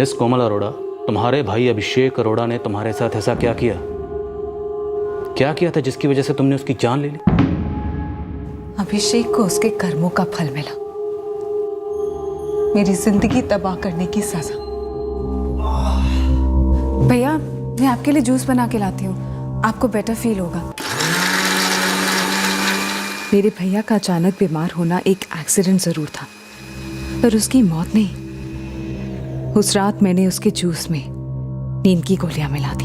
Miss कोमल अरोड़ा, तुम्हारे भाई अभिषेक अरोड़ा ने तुम्हारे साथ ऐसा क्या किया? क्या किया था जिसकी वजह से तुमने उसकी जान ले ली? अभिषेक को उसके कर्मों का फल मिला, मेरी जिंदगी तबाह करने की सजा। भैया, मैं आपके लिए जूस बना के लाती हूँ, आपको बेटर फील होगा। मेरे भैया का अचानक बीमार होना एक एक्सीडेंट जरूर था, पर उसकी मौत नहीं। उस रात मैंने उसके जूस में नींद की गोलियां मिला दी।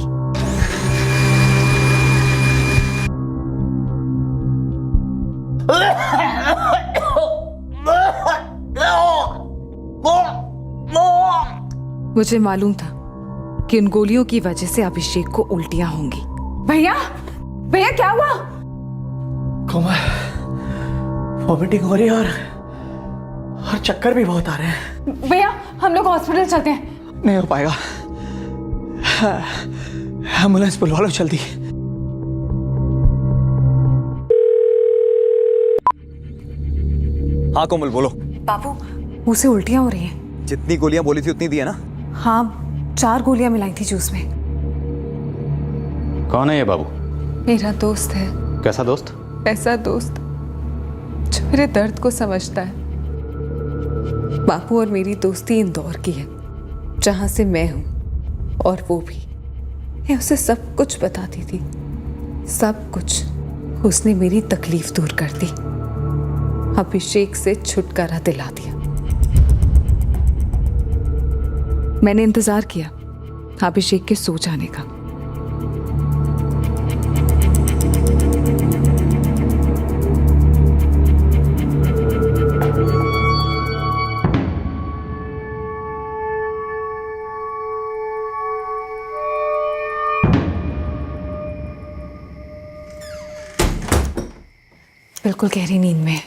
मुझे मालूम था कि उन गोलियों की वजह से अभिषेक को उल्टियां होंगी। भैया, भैया क्या हुआ? कोमल, वॉमिटिंग हो रही है और चक्कर भी बहुत आ रहे हैं। भैया, हम लोग हॉस्पिटल चलते हैं। नहीं हो पाएगा, एम्बुलेंस बुलवा लो जल्दी। हाँ कोमल बोलो। बाबू, मुझसे उल्टियां हो रही हैं। जितनी गोलियां बोली थी उतनी दी है ना? हाँ, 4 गोलियां मिलाई थी जूस में। कौन है ये बाबू? मेरा दोस्त है। कैसा दोस्त? ऐसा दोस्त जो मेरे दर्द को समझता है। बापू और मेरी दोस्ती इंदौर की है, जहां से मैं हूं, और वो भी। मैं उसे सब कुछ बताती थी, सब कुछ। उसने मेरी तकलीफ दूर कर दी, अभिषेक से छुटकारा दिला दिया। मैंने इंतजार किया अभिषेक के सो जाने का। बिल्कुल गहरी नींद में है।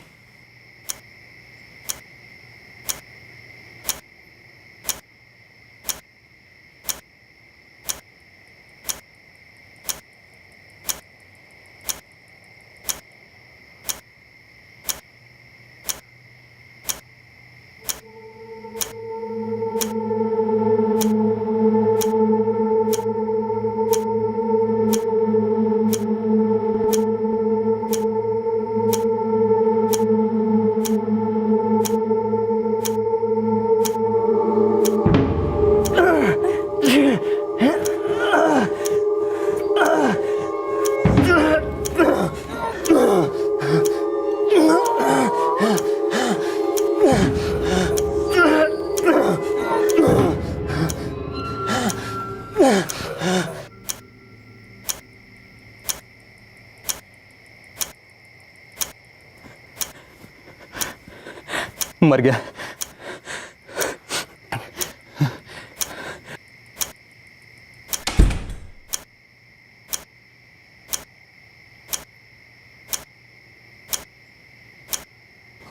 मर गया।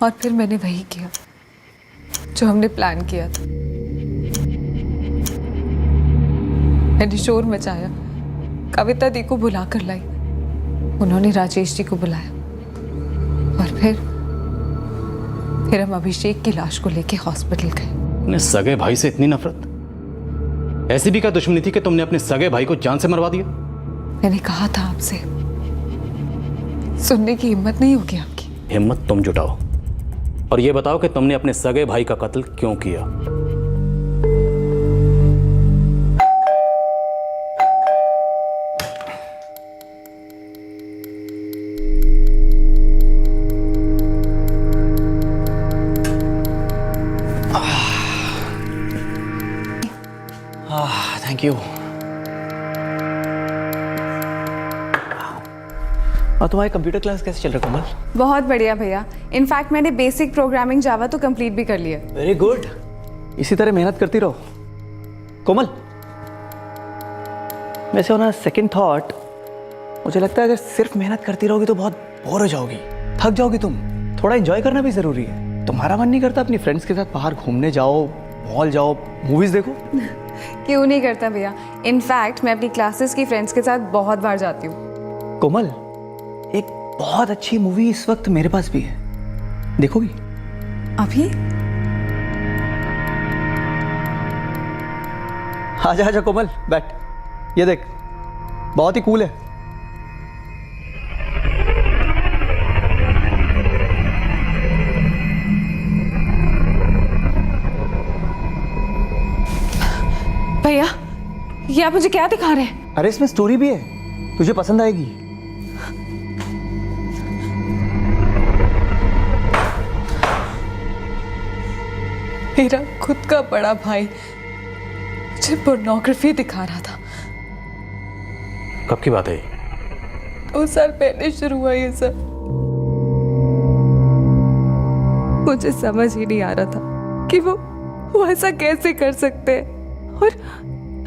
और फिर मैंने वही किया जो हमने प्लान किया था। मैंने शोर मचाया, कविता दी को बुला कर लाई, उन्होंने राजेश जी को बुलाया, और फिर हम अभिषेक की लाश को लेके हॉस्पिटल गए। अपने सगे भाई से इतनी नफरत? ऐसी भी क्या दुश्मनी थी कि तुमने अपने सगे भाई को जान से मरवा दिया? मैंने कहा था आपसे, सुनने की हिम्मत नहीं होगी आपकी। हिम्मत तुम जुटाओ और ये बताओ कि तुमने अपने सगे भाई का कत्ल क्यों किया? Thank you. और तुम्हारी कंप्यूटर क्लास कैसे चल रहा है कोमल? बहुत बढ़िया भैया। इनफैक्ट मैंने बेसिक प्रोग्रामिंग जावा तो कंप्लीट भी कर लिया। वेरी गुड, इसी तरह मेहनत करती रहो कोमल। वैसे ऑन सेकंड थॉट, मुझे लगता है अगर सिर्फ मेहनत करती रहोगी तो बहुत बोर हो जाओगी, थक जाओगी तुम। थोड़ा एंजॉय करना भी जरूरी है। तुम्हारा मन नहीं करता अपनी फ्रेंड्स के साथ बाहर घूमने जाओ, मॉल जाओ, मूवीज देखो? क्यों नहीं करता भैया। इनफैक्ट मैं अपनी क्लासेस की फ्रेंड्स के साथ बहुत बार जाती हूँ। कोमल, एक बहुत अच्छी मूवी इस वक्त मेरे पास भी है, देखोगी? अभी? आजा आजा कोमल, बैठ। ये देख, बहुत ही कूल है। भैया, ये आप मुझे क्या दिखा रहे हैं? अरे इसमें स्टोरी भी है, तुझे पसंद आएगी। मेरा खुद का बड़ा भाई मुझे पोर्नोग्राफी दिखा रहा था। कब की बात है ये? 2 साल पहले शुरू हुआ ये सब। मुझे समझ ही नहीं आ रहा था कि वो ऐसा कैसे कर सकते हैं, और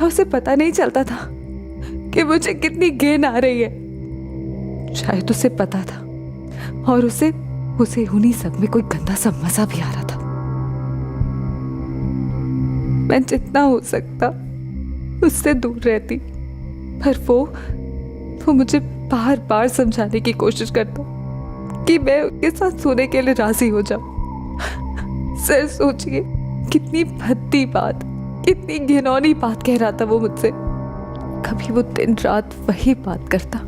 उसे पता नहीं चलता था कि मुझे कितनी गेन आ रही है। शायद उसे पता था, और उसे उन्हीं सब में कोई गंदा सा मजा भी आ रहा था। मैं जितना हो सकता उससे दूर रहती, पर वो मुझे बार बार समझाने की कोशिश करता कि मैं उसके साथ सोने के लिए राजी हो जाऊं। सर सोचिए, कितनी भद्दी बात, कितनी घिनौनी बात कह रहा था वो मुझसे। कभी वो दिन रात वही बात करता,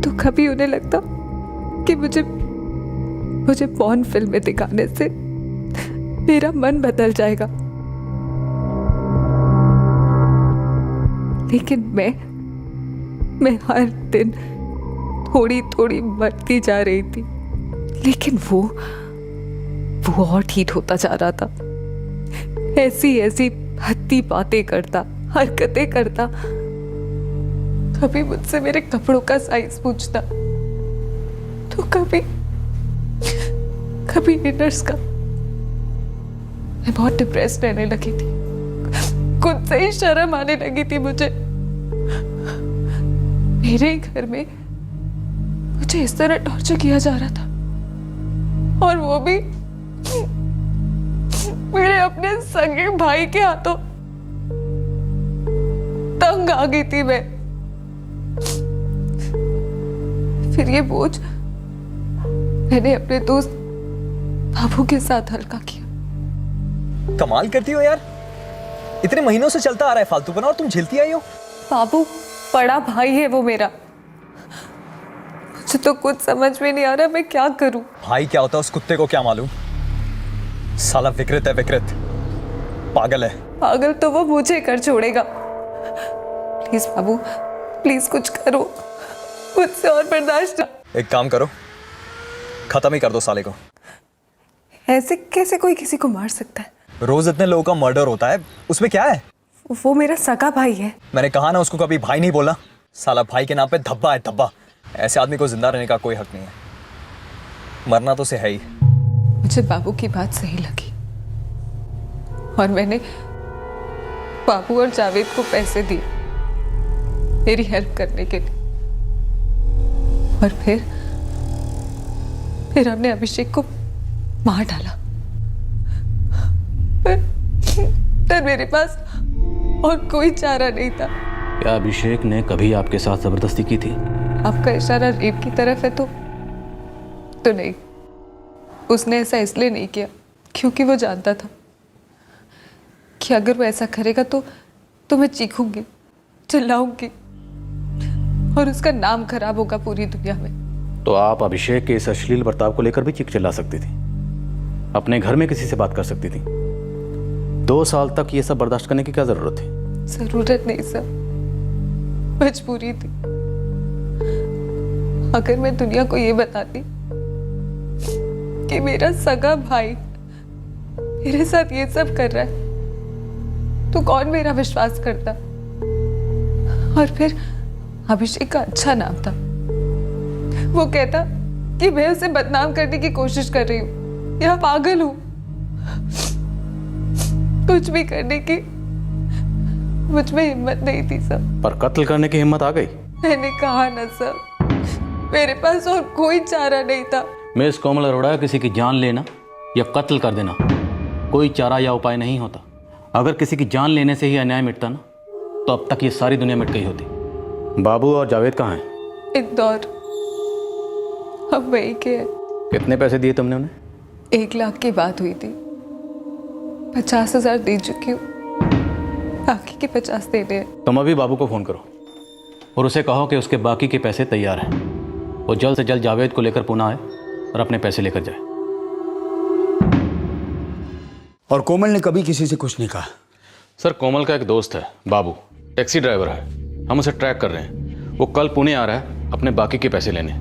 तो कभी उन्हें लगता कि मुझे पॉर्न फिल्में दिखाने से मेरा मन बदल जाएगा। लेकिन मैं हर दिन थोड़ी थोड़ी बढ़ती जा रही थी, लेकिन वो और ठीक होता जा रहा था। ऐसी भद्दी बातें करता, हरकतें करता। कभी मुझसे मेरे कपड़ों का साइज पूछता, तो कभी इनर्स का। मैं बहुत डिप्रेस रहने लगी थी, खुद से ही शर्म आने लगी थी मुझे। मेरे घर में मुझे इस तरह टॉर्चर किया जा रहा था, और वो भी मेरे अपने सगे भाई के हाथों। तंग आ गई थी मैं। फिर ये बोझ मैंने अपने दोस्त बाबू के साथ हल्का किया। कमाल करती हो यार, इतने महीनों से चलता आ रहा है फालतूपना और तुम झेलती आई हो। बाबू बड़ा भाई है वो मेरा। मुझे तो कुछ समझ में नहीं आ रहा मैं क्या करूं। भाई क्या होता है उस कुत्ते को क्या मालूम। साला विकृत है, विकृत पागल है। पागल तो वो मुझे कर छोड़ेगा। प्लीज बाबू, प्लीज कुछ करो, मुझसे और बर्दाश्त। एक काम करो, खत्म ही कर दो साले को। ऐसे कैसे कोई किसी को मार सकता है? रोज इतने लोगों का मर्डर होता है, उसमें क्या है? वो मेरा सगा भाई है। मैंने कहा ना उसको कभी भाई नहीं बोला। साला भाई के नाम पे धब्बा है, धब्बा। ऐसे आदमी को जिंदा रहने का कोई हक नहीं है, मरना तो से है ही। मुझे बाबू की बात सही लगी, और मैंने बाबू और जावेद को पैसे दिए मेरी हेल्प करने के लिए। और फिर हमने अभिषेक को मार डाला। पर मेरे पास और कोई चारा नहीं था। क्या अभिषेक ने कभी आपके साथ जबरदस्ती की थी? आपका इशारा रेप की तरफ है तो नहीं। उसने ऐसा इसलिए नहीं किया क्योंकि वो जानता था कि अगर वो ऐसा करेगा तो मैं चीखूंगी, चिल्लाऊंगी, और उसका नाम खराब होगा पूरी दुनिया में। तो आप अभिषेक के इस अश्लील बर्ताव को लेकर भी चीख चिल्ला सकती थी, अपने घर में किसी से बात कर सकती थी। 2 साल तक ये सब बर्दाश्त करने की क्या जरूरत थी? जरूरत नहीं सर, मजबूरी थी। अगर मैं दुनिया को ये बताती कि मेरा सगा भाई मेरे साथ ये सब कर रहा है, तो कौन मेरा विश्वास करता? और फिर अभिषेक का अच्छा नाम था। वो कहता कि मैं उसे बदनाम करने की कोशिश कर रही हूँ या पागल हूँ। कुछ भी करने की मुझ में हिम्मत नहीं थी सब। पर कत्ल करने की हिम्मत आ गई। मैंने कहा ना सब, मेरे पास और कोई चारा नहीं था। मिस कोमल अरोड़ा, किसी की जान लेना या कत्ल कर देना कोई चारा या उपाय नहीं होता। अगर किसी की जान लेने से ही अन्याय मिटता ना, तो अब तक ये सारी दुनिया मिट गई होती। बाबू और जावेद कहाँ हैं? इंदौर, अब वही के है। कितने पैसे दिए तुमने उन्हें? 1 लाख की बात हुई थी, 50,000 दे चुकी हूँ। बाकी के 50 देने हैं। तुम अभी बाबू को फ़ोन करो और उसे कहो कि उसके बाकी के पैसे तैयार हैं। वो जल्द से जल्द जावेद को लेकर पुणे आए और अपने पैसे लेकर जाए। और कोमल ने कभी किसी से कुछ नहीं कहा? सर, कोमल का एक दोस्त है बाबू, टैक्सी ड्राइवर है। हम उसे ट्रैक कर रहे हैं। वो कल पुणे आ रहा है अपने बाकी के पैसे लेने।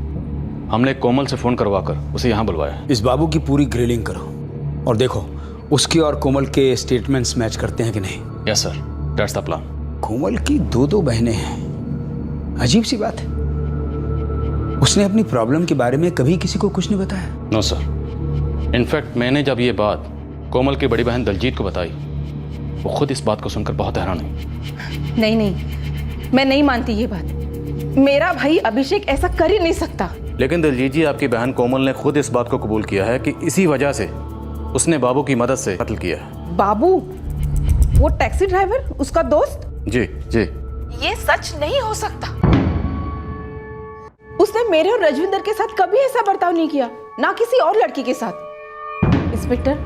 हमने कोमल से फ़ोन करवाकर उसे यहाँ बुलवाया। इस बाबू की पूरी ग्रिलिंग करो और देखो उसकी और कोमल के स्टेटमेंट्स मैच करते हैं कि नहीं। Yes sir, that's the plan. Komal की दो बहनें हैं, अजीब सी बात है। उसने अपनी प्रॉब्लम के बारे में कभी किसी को कुछ नहीं बताया? नो सर, इनफैक्ट मैंने जब ये बात कोमल की बड़ी बहन दलजीत को बताई, वो खुद इस बात को सुनकर बहुत हैरान हुई। नहीं, मैं नहीं मानती ये बात। मेरा भाई अभिषेक ऐसा कर ही नहीं सकता। लेकिन दलजीत जी, आपकी बहन कोमल ने खुद इस बात को कबूल किया है कि इसी वजह से उसने बाबू की मदद से कत्ल किया है। बाबू, वो टैक्सी ड्राइवर, उसका दोस्त? जी जी। ये सच नहीं हो सकता। उसने मेरे और रजविंदर के साथ कभी ऐसा बर्ताव नहीं किया, ना किसी और लड़की के साथ। इंस्पेक्टर,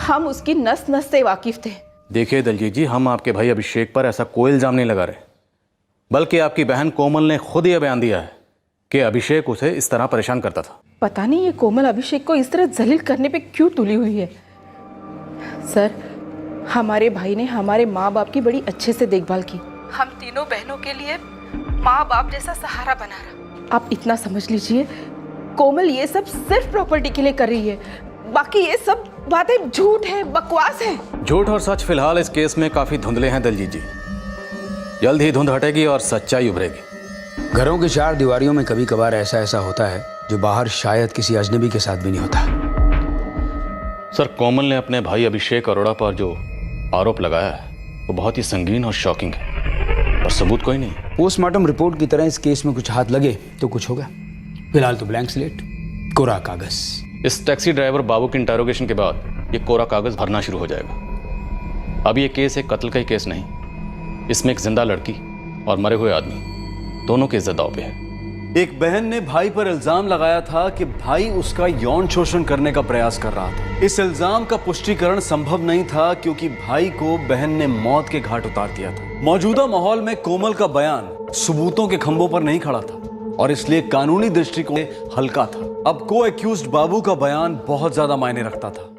हम उसकी नस नस से वाकिफ थे। देखिए दलजीत जी, हम आपके भाई अभिषेक पर ऐसा कोई इल्ज़ाम नहीं लगा रहे, बल्कि आपकी बहन कोमल ने खुद यह बयान दिया है कि अभिषेक उसे इस तरह परेशान करता था। पता नहीं ये कोमल अभिषेक को इस तरह जलील करने पे क्यों तुली हुई है। सर, हमारे भाई ने हमारे माँ बाप की बड़ी अच्छे से देखभाल की। हम तीनों बहनों के लिए माँ बाप जैसा सहारा बना रहा। आप इतना समझ लीजिए, कोमल ये सब सिर्फ प्रॉपर्टी के लिए कर रही है। बाकी ये सब बातें झूठ है, बकवास है। झूठ और सच फिलहाल इस केस में काफ़ी धुंधले हैं दलजीत जी। जल्द ही धुंध हटेगी और सच्चाई उभरेगी। घरों की चार दीवारियों में कभी कभार ऐसा होता है जो बाहर शायद किसी अजनबी के साथ भी नहीं होता। सर, कोमल ने अपने भाई अभिषेक अरोड़ा पर जो आरोप लगाया है वो बहुत ही संगीन और शॉकिंग है, और सबूत कोई नहीं। पोस्टमार्टम रिपोर्ट की तरह इस केस में कुछ हाथ लगे तो कुछ होगा। फिलहाल तो ब्लैंक स्लेट, कोरा कागज। इस टैक्सी ड्राइवर बाबू की इंटरोगेशन के बाद ये कोरा कागज भरना शुरू हो जाएगा। अब ये केस एक कत्ल का ही केस नहीं, इसमें एक जिंदा लड़की और मरे हुए आदमी दोनों की इज्जत दांव पे है। एक बहन ने भाई पर इल्जाम लगाया था कि भाई उसका यौन शोषण करने का प्रयास कर रहा था। इस इल्जाम का पुष्टिकरण संभव नहीं था क्योंकि भाई को बहन ने मौत के घाट उतार दिया था। मौजूदा माहौल में कोमल का बयान सबूतों के खंभों पर नहीं खड़ा था और इसलिए कानूनी दृष्टिकोण हल्का था। अब को एक्यूज्ड बाबू का बयान बहुत ज्यादा मायने रखता था।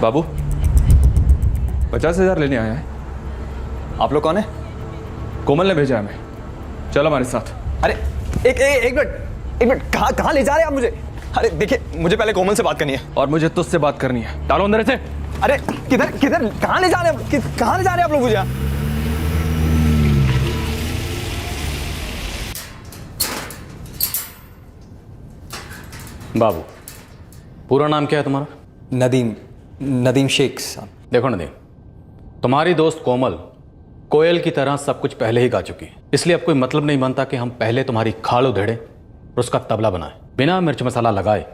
बाबू, 50,000 लेने आया है। आप लोग कौन है? कोमल ने भेजा है हमें। चलो हमारे साथ। अरे एक मिनट, कहाँ ले जा रहे हैं आप मुझे? अरे देखिए, मुझे पहले कोमल से बात करनी है। और मुझे तुझसे बात करनी है। डालो अंदर से। अरे किधर कहाँ ले जा रहे हैं? कहाँ ले जा रहे हैं आप लोग मुझे? बाबू, पूरा नाम क्या है तुम्हारा? नदीम शेख साहब। देखो नदीम, तुम्हारी दोस्त कोमल कोयल की तरह सब कुछ पहले ही गा चुकी है, इसलिए अब कोई मतलब नहीं बनता कि हम पहले तुम्हारी खाल उधेड़े और उसका तबला बनाए। बिना मिर्च मसाला लगाए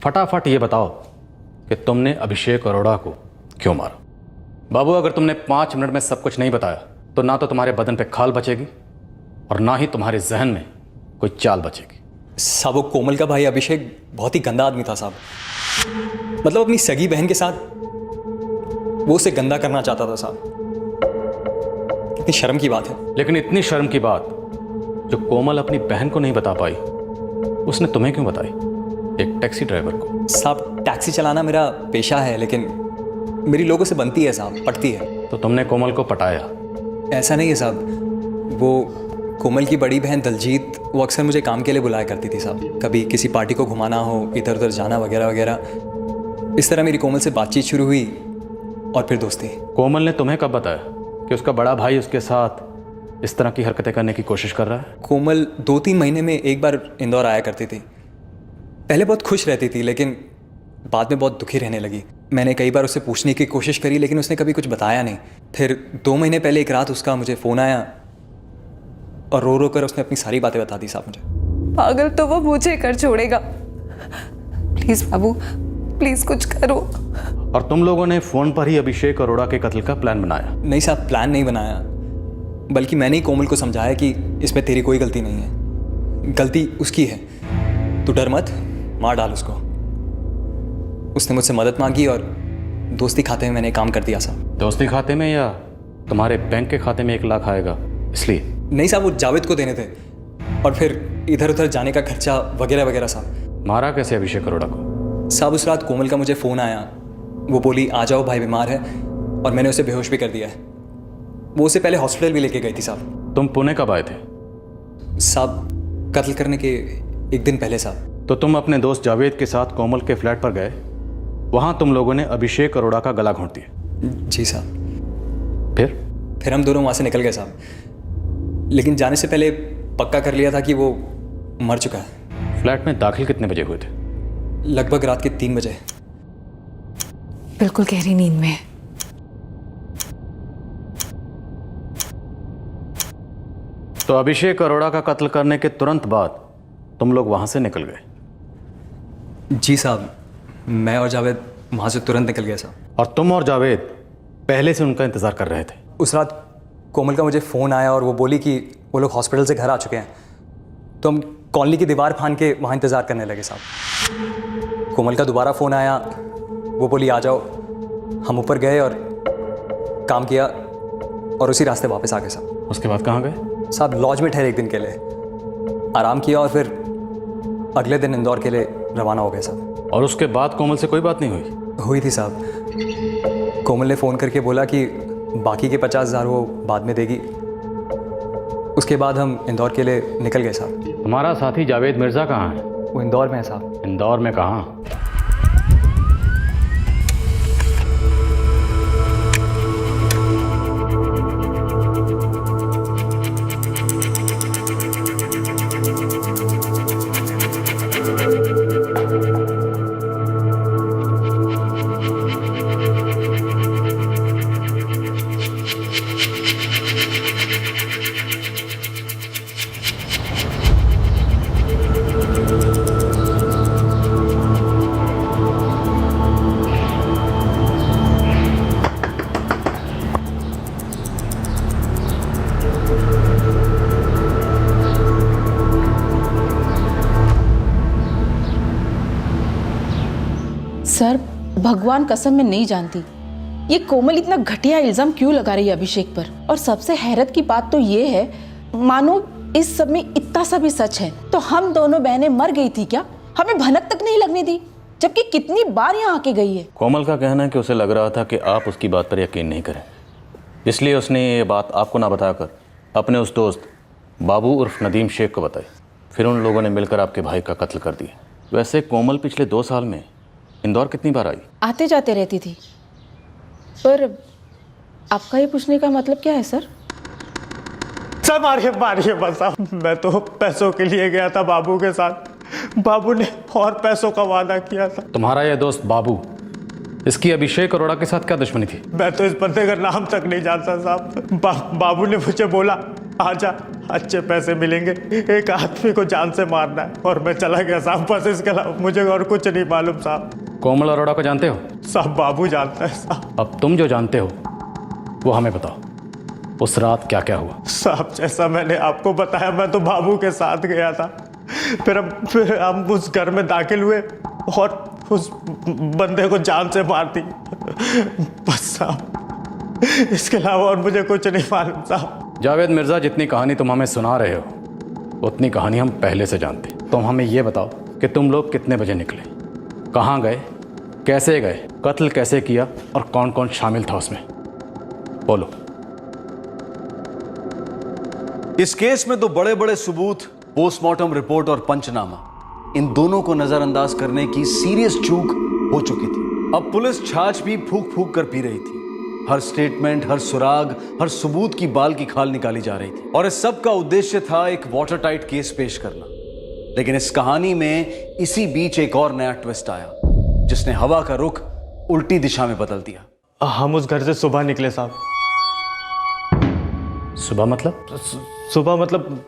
फटाफट ये बताओ कि तुमने अभिषेक अरोड़ा को क्यों मारा। बाबू, अगर तुमने 5 मिनट में सब कुछ नहीं बताया तो ना तो तुम्हारे बदन पे खाल बचेगी और ना ही तुम्हारे जहन में कोई चाल बचेगी। साहब, वो कोमल का भाई अभिषेक बहुत ही गंदा आदमी था साहब। मतलब अपनी सगी बहन के साथ वो उसे गंदा करना चाहता था साहब। कितनी शर्म की बात है। लेकिन इतनी शर्म की बात जो कोमल अपनी बहन को नहीं बता पाई, उसने तुम्हें क्यों बताई, एक टैक्सी ड्राइवर को? साहब, टैक्सी चलाना मेरा पेशा है, लेकिन मेरी लोगों से बनती है साहब, पटती है। तो तुमने कोमल को पटाया? ऐसा नहीं है साहब। वो कोमल की बड़ी बहन दलजीत, वो अक्सर मुझे काम के लिए बुलाया करती थी साहब। कभी किसी पार्टी को घुमाना हो, इधर उधर जाना वगैरह वगैरह। इस तरह मेरी कोमल से बातचीत शुरू हुई और फिर दोस्ती। कोमल ने तुम्हें कब बताया कि उसका बड़ा भाई उसके साथ इस तरह की हरकतें करने की कोशिश कर रहा है? कोमल 2-3 महीने में एक बार इंदौर आया करती थी। पहले बहुत खुश रहती थी, लेकिन बाद में बहुत दुखी रहने लगी। मैंने कई बार उससे पूछने की कोशिश करी, लेकिन उसने कभी कुछ बताया नहीं। फिर 2 महीने पहले एक रात उसका मुझे फ़ोन आया और रो कर उसने अपनी सारी बातें बता दी साहब मुझे। पागल तो वो मुझे कर छोड़ेगा। प्लीज बाबू, प्लीज कुछ करो। और तुम लोगों ने फ़ोन पर ही अभिषेक अरोड़ा के कत्ल का प्लान बनाया। नहीं साहब, प्लान नहीं बनाया, बल्कि मैंने ही कोमल को समझाया कि इसमें तेरी कोई गलती नहीं है, गलती उसकी है। तू डर मत, मार डाल उसको। उसने मुझसे मदद मांगी और दोस्ती खाते में मैंने काम कर दिया साहब। दोस्ती खाते में या तुम्हारे बैंक के खाते में 1 लाख आएगा इसलिए? नहीं साहब, वो जावेद को देने थे और फिर इधर उधर जाने का खर्चा वगैरह वगैरह साहब। मारा कैसे अभिषेक अरोड़ा को? साहब उस रात कोमल का मुझे फ़ोन आया, वो बोली आ जाओ भाई बीमार है, और मैंने उसे बेहोश भी कर दिया है। वो उसे पहले हॉस्पिटल भी लेके गई थी साहब। तुम पुणे कब आए थे? साहब कत्ल करने के 1 दिन पहले साहब। तो तुम अपने दोस्त जावेद के साथ कोमल के फ्लैट पर गए, वहां तुम लोगों ने अभिषेक अरोड़ा का गला घोंट दिया। जी साहब। फिर हम दोनों वहाँ से निकल गए साहब, लेकिन जाने से पहले पक्का कर लिया था कि वो मर चुका है। फ्लैट में दाखिल कितने बजे हुए थे? लगभग रात के 3 बजे। बिल्कुल गहरी नींद में। तो अभिषेक अरोड़ा का कत्ल करने के तुरंत बाद तुम लोग वहां से निकल गए? जी साहब, मैं और जावेद वहाँ से तुरंत निकल गए साहब। और तुम और जावेद पहले से उनका इंतजार कर रहे थे? उस रात कोमल का मुझे फ़ोन आया और वो बोली कि वो लोग हॉस्पिटल से घर आ चुके हैं, तो हम कॉलोनी की दीवार फान के वहाँ इंतज़ार करने लगे साहब। कोमल का दोबारा फ़ोन आया, वो बोली आ जाओ। हम ऊपर गए और काम किया और उसी रास्ते वापस आ गए साहब। उसके बाद कहाँ गए? साहब लॉज में ठहरे 1 दिन के लिए, आराम किया और फिर अगले दिन इंदौर के लिए रवाना हो गए साहब। और उसके बाद कोमल से कोई बात नहीं हुई? हुई थी साहब। कोमल ने फ़ोन करके बोला कि बाकी के 50,000 वो बाद में देगी। उसके बाद हम इंदौर के लिए निकल गए साहब। तुम्हारा साथी जावेद मिर्ज़ा कहाँ है? वो इंदौर में है साहब। इंदौर में कहाँ? सर भगवान कसम मैं नहीं जानती ये कोमल इतना घटिया इल्जाम क्यों लगा रही है अभिषेक पर। और सबसे हैरत की बात तो ये है, मानो इस सब में इतना सा भी सच है तो हम दोनों बहनें मर गई थी क्या? हमें भनक तक नहीं लगने दी, जबकि कितनी बार यहाँ आके गई है। कोमल का कहना है कि उसे लग रहा था कि आप उसकी बात पर यकीन नहीं करें, इसलिए उसने ये बात आपको ना बताकर अपने उस दोस्त बाबू उर्फ नदीम शेख को बताई। फिर उन लोगों ने मिलकर आपके भाई का कत्ल कर दिया। वैसे कोमल पिछले 2 साल में इंदौर कितनी बार आई? आते जाते रहती थी। पर आपका ये पूछने का मतलब क्या है सर? सर मारिए मारिए बस साहब, मैं तो पैसों के लिए गया था बाबू के साथ। बाबू ने और पैसों का वादा किया था। तुम्हारा ये दोस्त बाबू, इसकी अभिषेक अरोड़ा के साथ क्या दुश्मनी थी? मैं तो इस बंदे का नाम तक नहीं जानता साहब। बाबू ने मुझे बोला आजा, अच्छे पैसे मिलेंगे, एक आदमी को जान से मारना है, और मैं चला गया साहब। बस इसके अलावा मुझे और कुछ नहीं मालूम साहब। कोमल अरोड़ा को जानते हो? साहब बाबू जानता है साहब। अब तुम जो जानते हो वो हमें बताओ, उस रात क्या क्या हुआ? साहब जैसा मैंने आपको बताया, मैं तो बाबू के साथ गया था। फिर हम उस घर में दाखिल हुए और उस बंदे को जान से मार दी। बस साहब, इसके अलावा और मुझे कुछ नहीं मालूम साहब। जावेद मिर्ज़ा, जितनी कहानी तुम हमें सुना रहे हो उतनी कहानी हम पहले से जानते। तुम हमें ये बताओ कि तुम लोग कितने बजे निकले, कहाँ गए, कैसे गए, कत्ल कैसे किया और कौन कौन शामिल था उसमें, बोलो। इस केस में तो बड़े बड़े सबूत, पोस्टमार्टम रिपोर्ट और पंचनामा, इन दोनों को नजरअंदाज करने की सीरियस चूक हो चुकी थी। अब पुलिस छाछ भी फूक फूक कर पी रही थी। हर स्टेटमेंट, हर सुराग, हर सबूत की बाल की खाल निकाली जा रही थी और इस सब का उद्देश्य था एक वाटर टाइट केस पेश करना। लेकिन इस कहानी में इसी बीच एक और नया ट्विस्ट आया जिसने हवा का रुख उल्टी दिशा में बदल दिया। हम उस घर से सुबह निकले साहब। सुबह मतलब? सुबह मतलब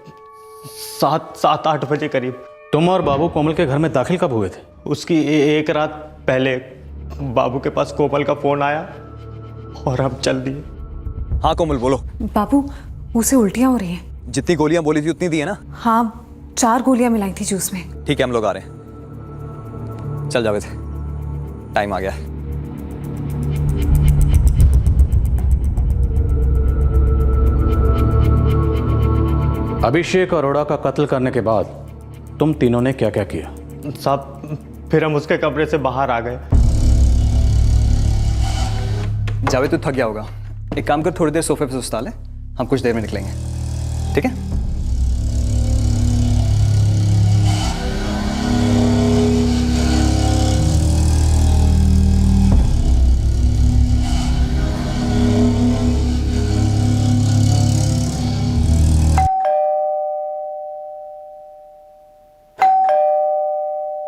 7-8 बजे करीब। तुम और बाबू कोमल के घर में दाखिल कब हुए थे? उसकी एक रात पहले बाबू के पास कोमल का फोन आया और हम चल दिए। हाँ कोमल बोलो। बाबू, उसे उल्टियाँ हो रही हैं। जितनी गोलियां बोली थी उतनी दी है ना? हाँ, 4 गोलियां मिलाई थी जूस में। ठीक है हम लोग आ रहे हैं। चल जावेद, टाइम आ गया है। अभिषेक अरोड़ा का कत्ल करने के बाद तुम तीनों ने क्या क्या किया? साहब फिर हम उसके कमरे से बाहर आ गए। जावेद तू थक गया होगा, एक काम कर थोड़ी देर सोफे पे सुस्ता ले, हम कुछ देर में निकलेंगे, ठीक है?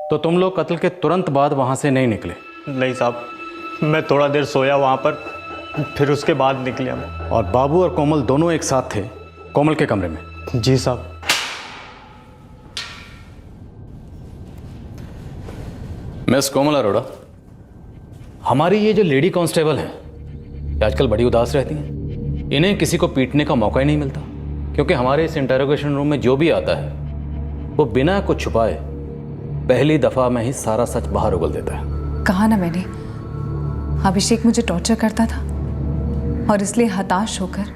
तो तुम लोग कत्ल के तुरंत बाद वहां से नहीं निकले? नहीं साहब, मैं थोड़ा देर सोया वहाँ पर, फिर उसके बाद निकले हम। और बाबू और कोमल दोनों एक साथ थे कोमल के कमरे में? जी साहब। मिस कोमल अरोड़ा, हमारी ये जो लेडी कांस्टेबल हैं, ये आजकल बड़ी उदास रहती हैं। इन्हें किसी को पीटने का मौका ही नहीं मिलता, क्योंकि हमारे इस इंटरोगेशन रूम में जो भी आता है वो बिना कुछ छुपाए पहली दफा में ही सारा सच बाहर उगल देता है। कहा ना मैंने, अभिषेक मुझे टॉर्चर करता था और इसलिए हताश होकर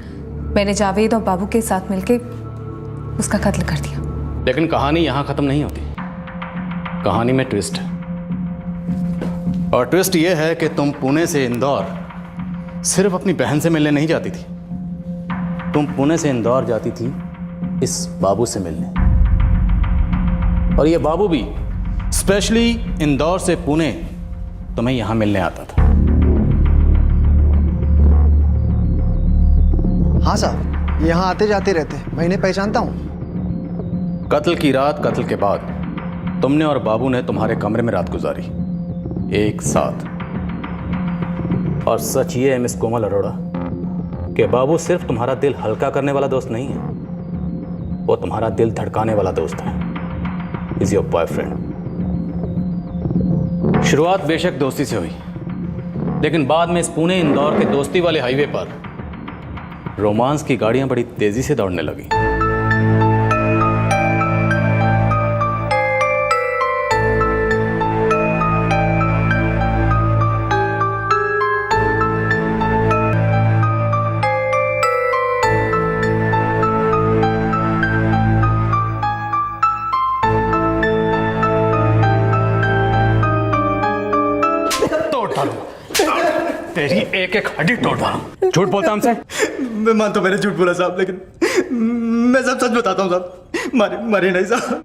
मैंने जावेद और बाबू के साथ मिलकर उसका कत्ल कर दिया। लेकिन कहानी यहां खत्म नहीं होती, कहानी में ट्विस्ट है। और ट्विस्ट यह है कि तुम पुणे से इंदौर सिर्फ अपनी बहन से मिलने नहीं जाती थी, तुम पुणे से इंदौर जाती थी इस बाबू से मिलने। और ये बाबू भी स्पेशली इंदौर से पुणे तुम्हें यहां मिलने आता था। हाँ साहब, यहाँ आते जाते रहते, मैं इन्हें पहचानता हूँ। कत्ल की रात, कत्ल के बाद तुमने और बाबू ने तुम्हारे कमरे में रात गुजारी एक साथ। और सच ये है मिस कोमल अरोड़ा कि बाबू सिर्फ तुम्हारा दिल हल्का करने वाला दोस्त नहीं है, वो तुम्हारा दिल धड़काने वाला दोस्त है। Is your boyfriend. शुरुआत बेशक दोस्ती से हुई, लेकिन बाद में इस पुणे इंदौर के दोस्ती वाले हाईवे पर रोमांस की गाड़ियां बड़ी तेजी से दौड़ने लगी। तेरी एक एक हड्डी तोड़ डालूं। झूठ बोलता हमसे? मैं मानता हूं मैंने झूठ बोला साहब, लेकिन मैं सब सच बताता हूं साहब। मारे नहीं साहब।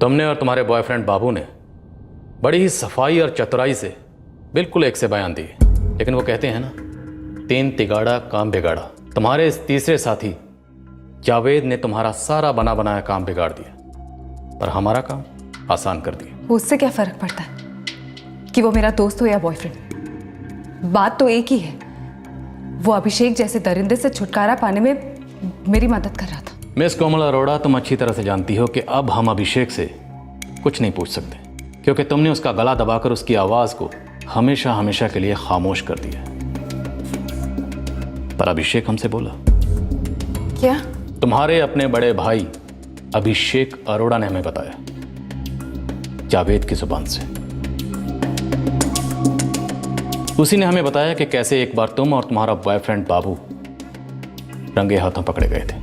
तुमने और तुम्हारे बॉयफ्रेंड बाबू ने बड़ी ही सफाई और चतुराई से बिल्कुल एक से बयान दिए, लेकिन वो कहते हैं ना, 3 तिगाड़ा काम बिगाड़ा। तुम्हारे इस तीसरे साथी जावेद ने तुम्हारा सारा बना बनाया काम बिगाड़ दिया, पर हमारा काम आसान कर दिया। उससे क्या फर्क पड़ता है कि वो मेरा दोस्त हो या बॉयफ्रेंड? बात तो एक ही है, वो अभिषेक जैसे दरिंदे से छुटकारा पाने में मेरी मदद कर रहा था। मिस कोमल अरोड़ा, तुम अच्छी तरह से जानती हो कि अब हम अभिषेक से कुछ नहीं पूछ सकते, क्योंकि तुमने उसका गला दबाकर उसकी आवाज को हमेशा हमेशा के लिए खामोश कर दिया। पर अभिषेक हमसे बोला। क्या? तुम्हारे अपने बड़े भाई अभिषेक अरोड़ा ने हमें बताया, जावेद की जुबान से। उसी ने हमें बताया कि कैसे एक बार तुम और तुम्हारा बॉयफ्रेंड बाबू रंगे हाथों पकड़े गए थे।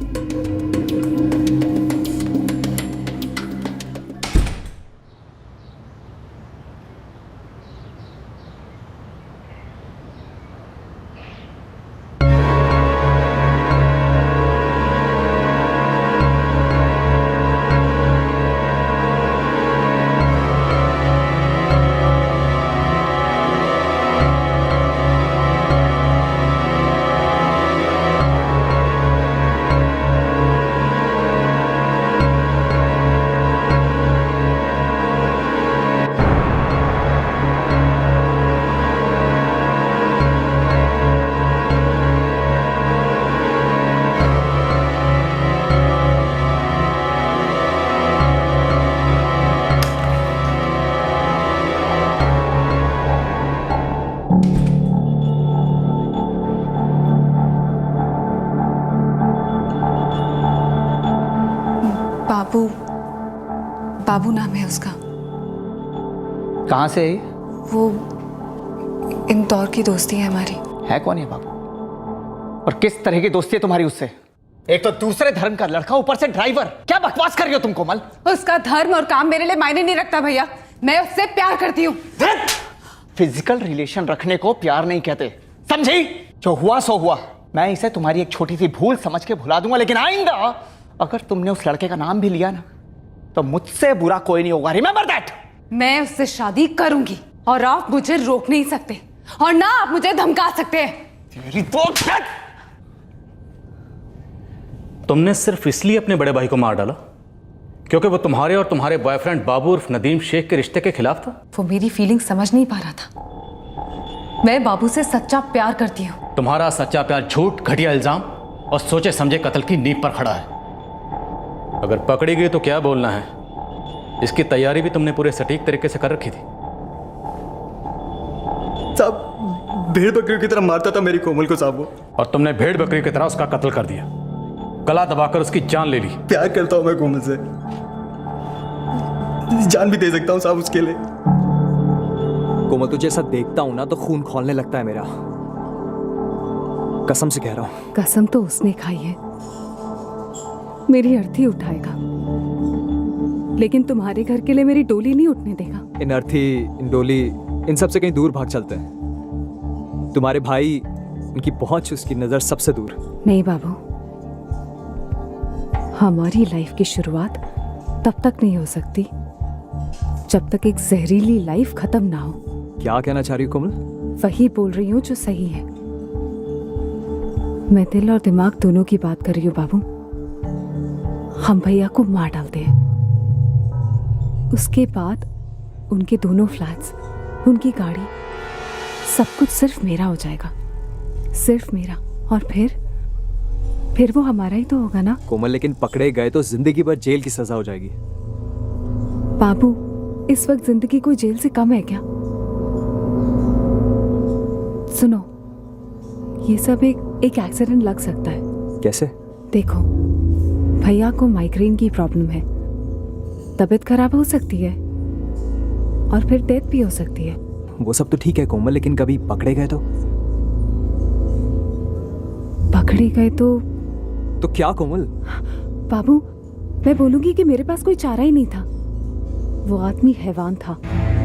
बाबू नाम है उसका। कहाँ से है ये? वो इंदौर की दोस्ती है हमारी। है कौन है बाबू? और किस तरह की दोस्ती है तुम्हारी उससे? एक तो दूसरे धर्म का लड़का, ऊपर से ड्राइवर। क्या बकवास कर रही हो तुम कोमल? उसका धर्म और काम मेरे लिए मायने नहीं रखता भैया। मैं उससे प्यार करती हूँ। फिजिकल रिलेशन रखने को प्यार नहीं कहते, समझी? जो हुआ सो हुआ। मैं इसे तुम्हारी एक छोटी सी भूल समझ के भुला दूंगा, लेकिन आइंदा अगर तुमने उस लड़के का नाम भी लिया ना, तो मुझसे बुरा कोई नहीं होगा। Remember that. मैं उससे शादी करूंगी और आप मुझे रोक नहीं सकते और ना आप मुझे धमका सकते हैं। तेरी तो तुमने सिर्फ इसलिए अपने बड़े भाई को मार डाला क्योंकि वो तुम्हारे और तुम्हारे बॉयफ्रेंड बाबू उर्फ नदीम शेख के रिश्ते के खिलाफ था? वो मेरी फीलिंग समझ नहीं पा रहा था। मैं बाबू से सच्चा प्यार करती हूँ। तुम्हारा सच्चा प्यार झूठ, घटिया इल्जाम और सोचे समझे कत्ल की नींव पर खड़ा है। अगर पकड़ी गई तो क्या बोलना है, इसकी तैयारी भी तुमने पूरे सटीक तरीके से कर रखी थी। साहब भेड़ बकरी की तरह मारता था मेरी कोमल को साहब वो। और तुमने भेड़ बकरी की तरह उसका कत्ल कर दिया, गला दबाकर उसकी जान ले ली। प्यार करता हूं मैं कोमल से, जान भी दे सकता हूं साहब उसके लिए। कोमल तुझे ऐसा देखता हूं ना तो खून खौलने लगता है मेरा, कसम से कह रहा हूं। कसम तो उसने खाई है, मेरी अर्थी उठाएगा, लेकिन तुम्हारे घर के लिए मेरी डोली नहीं उठने देगा। इन अर्थी, इन डोली, इन सब से कहीं दूर भाग चलते हैं। तुम्हारे भाई, उनकी पहुंच, उसकी नजर सबसे दूर। नहीं बाबू, हमारी लाइफ की शुरुआत तब तक नहीं हो सकती जब तक एक जहरीली लाइफ खत्म ना हो। क्या कहना चाह रही हो कोमल? वही बोल रही हूँ जो सही है। मैं दिल और दिमाग दोनों की बात कर रही हूँ बाबू। हम भैया को मार डालते हैं, उसके बाद उनके दोनों फ्लैट्स, उनकी गाड़ी, सब कुछ सिर्फ मेरा हो जाएगा, सिर्फ मेरा। और फिर वो हमारा ही तो होगा ना कोमल, लेकिन पकड़े गए तो जिंदगी भर जेल की सजा हो जाएगी। बाबू, इस वक्त जिंदगी कोई जेल से कम है क्या? सुनो, ये सब एक एक्सीडेंट लग सकता है। कैसे? देखो, भैया को माइग्रेन की प्रॉब्लम है, तबीयत खराब हो सकती है और फिर डेथ भी हो सकती है। वो सब तो ठीक है कोमल, लेकिन कभी पकड़े गए तो? पकड़े गए तो क्या कोमल? बाबू, मैं बोलूंगी कि मेरे पास कोई चारा ही नहीं था। वो आदमी हैवान था।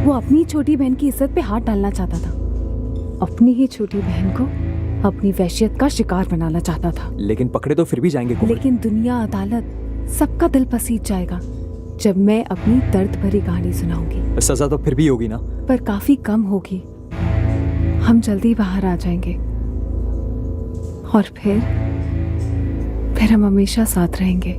वो अपनी छोटी बहन की इज्जत पे हाथ डालना चाहता था, अपनी ही छोटी बहन को अपनी वहशियत का शिकार बनाना चाहता था। लेकिन पकड़े तो फिर भी जाएंगे कोमल। लेकिन दुनिया, अदालत, सबका दिल पसीज जाएगा जब मैं अपनी दर्द भरी कहानी सुनाऊंगी। सजा तो फिर भी होगी ना? पर काफी कम होगी। हम जल्दी बाहर आ जाएंगे और फिर हम हमेशा साथ रहेंगे।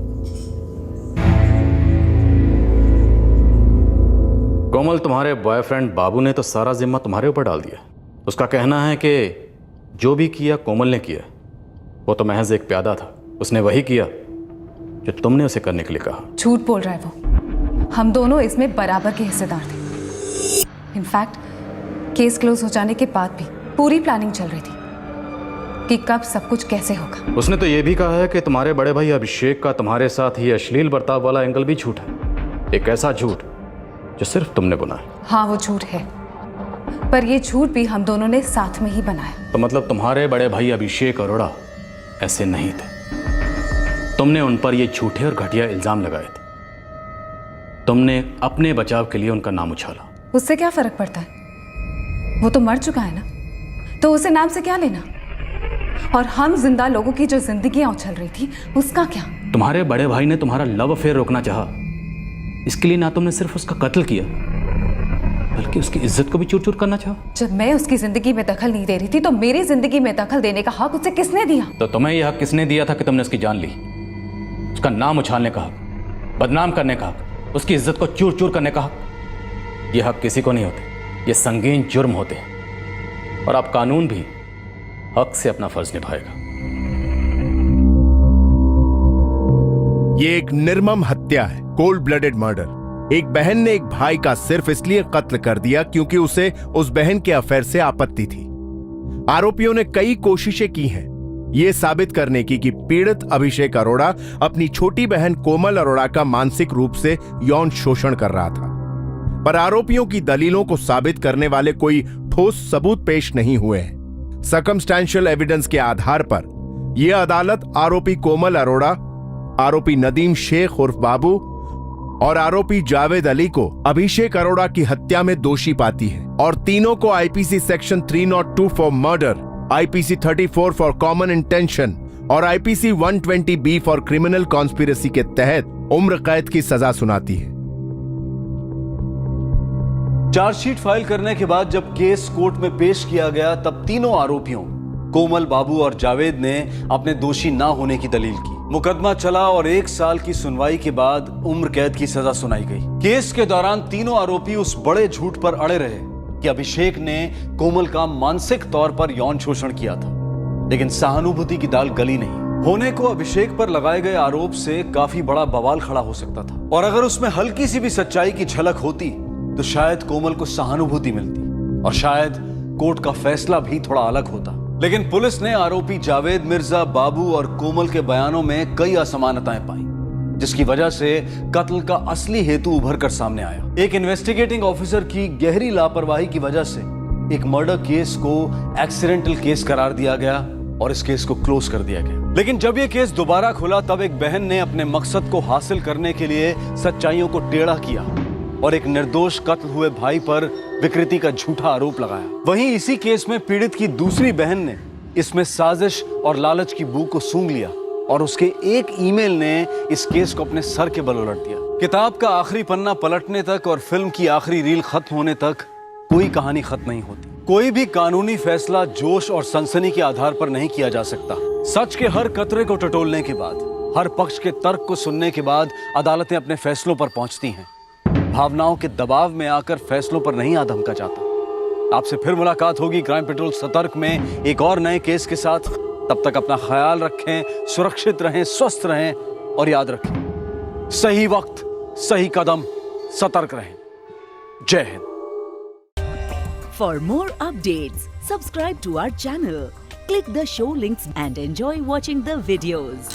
कोमल, तुम्हारे बॉयफ्रेंड बाबू ने तो सारा जिम्मा तुम्हारे ऊपर डाल दिया। उसका कहना है कि जो भी किया कोमल ने किया, वो तो महज एक प्यादा था। उसने वही किया जो तुमने उसे करने के लिए कहा। झूठ बोल रहा है वो। हम दोनों इसमें बराबर के हिस्सेदार थे। इनफैक्ट केस क्लोज हो जाने के बाद भी पूरी प्लानिंग चल रही थी कि कब सब कुछ कैसे होगा। उसने तो ये भी कहा है कि तुम्हारे बड़े भाई अभिषेक का तुम्हारे साथ ही अश्लील बर्ताव वाला एंगल भी झूठ है। एक ऐसा झूठ जो सिर्फ तुमने बुना है। हाँ, वो झूठ है, पर ये झूठ भी हम दोनों ने साथ में ही बनाया। तो मतलब तुम्हारे बड़े भाई अभिषेक अरोड़ा ऐसे नहीं थे। तुमने उन पर ये झूठे और घटिया इल्जाम लगाए थे। तुमने अपने बचाव के लिए उनका नाम उछाला। उससे क्या फर्क पड़ता है? वो तो मर चुका है ना, तो उसे नाम से क्या लेना? और हम जिंदा लोगों की जो जिंदगियां उछल रही थी, उसका क्या? तुम्हारे बड़े भाई ने तुम्हारा लव अफेयर रोकना चाहा। इसके लिए ना तुमने सिर्फ उसका कत्ल किया, बल्कि उसकी इज्जत को भी चूर चूर करना चाहा। जब मैं उसकी जिंदगी में दखल नहीं दे रही थी, तो मेरी जिंदगी में दखल देने का हक उसे किसने दिया? तो तुम्हें यह हक किसने दिया था कि तुमने उसकी जान ली? उसका नाम उछालने का हक, बदनाम करने का हक, उसकी इज्जत को चूर चूर करने का हक। यह हक किसी को नहीं होते। ये संगीन जुर्म होते हैं और अब कानून भी हक से अपना फर्ज निभाएगा। ये एक निर्मम हत्या है, कोल्ड ब्लडेड मर्डर। एक बहन ने एक भाई का सिर्फ इसलिए कत्ल कर दिया क्योंकि उसे उस बहन के अफेयर से आपत्ति थी। आरोपियों ने कई कोशिशें की हैं, ये साबित करने की कि पीड़ित अभिषेक अरोड़ा अपनी छोटी बहन कोमल अरोड़ा का मानसिक रूप से यौन शोषण कर रहा था। पर आरोपियों की दलीलों को साबित करने वाले कोई ठोस सबूत पेश नहीं हुए हैं। सर्कमस्टेंशियल एविडेंस के आधार पर यह अदालत आरोपी कोमल अरोड़ा, आरोपी नदीम शेख उर्फ बाबू और आरोपी जावेद अली को अभिषेक अरोड़ा की हत्या में दोषी पाती है और तीनों को IPC section 302 for murder, IPC 34 for common intention और IPC 120B for criminal conspiracy के तहत उम्र कैद की सजा सुनाती है। चार्जशीट फाइल करने के बाद जब केस कोर्ट में पेश किया गया तब तीनों आरोपियों कोमल, बाबू और जावेद ने अपने दोषी ना होने की दलील की। मुकदमा चला और 1 साल की सुनवाई के बाद उम्र कैद की सजा सुनाई गई। केस के दौरान तीनों आरोपी उस बड़े झूठ पर अड़े रहे कि अभिषेक ने कोमल का मानसिक तौर पर यौन शोषण किया था, लेकिन सहानुभूति की दाल गली नहीं। होने को अभिषेक पर लगाए गए आरोप से काफी बड़ा बवाल खड़ा हो सकता था और अगर उसमें हल्की सी भी सच्चाई की झलक होती तो शायद कोमल को सहानुभूति मिलती और शायद कोर्ट का फैसला भी थोड़ा अलग होता। लेकिन पुलिस ने आरोपी जावेद मिर्जा, बाबू और कोमल के बयानों में कई असमानताएं पाई, जिसकी वजह से कत्ल का असली हेतु उभर कर सामने आया। एक इन्वेस्टिगेटिंग ऑफिसर की गहरी लापरवाही की वजह से एक मर्डर केस को एक्सीडेंटल केस करार दिया गया और इस केस को क्लोज कर दिया गया। लेकिन जब यह केस दोबारा खुला तब एक बहन ने अपने मकसद को हासिल करने के लिए सच्चाइयों को टेढ़ा किया और एक निर्दोष कत्ल हुए भाई पर विकृति का झूठा आरोप लगाया। वहीं इसी केस में पीड़ित की दूसरी बहन ने इसमें साजिश और लालच की बू को सूंघ लिया और उसके एक ईमेल ने इस केस को अपने सर के बल उलट दिया। किताब का आखिरी पन्ना पलटने तक और फिल्म की आखिरी रील खत्म होने तक कोई कहानी खत्म नहीं होती। कोई भी कानूनी फैसला जोश और सनसनी के आधार पर नहीं किया जा सकता। सच के हर कतरे को टटोलने के बाद, हर पक्ष के तर्क को सुनने के बाद अदालतें अपने फैसलों पर पहुंचती हैं। भावनाओं के दबाव में आकर फैसलों पर नहीं आधमका जाता। आपसे फिर मुलाकात होगी क्राइम पेट्रोल सतर्क में एक और नए केस के साथ। तब तक अपना ख्याल रखें, सुरक्षित रहें, स्वस्थ रहें और याद रखें, सही वक्त, सही कदम, सतर्क रहें। जय Hind. For more updates, subscribe to our channel, click the show links and enjoy watching the videos.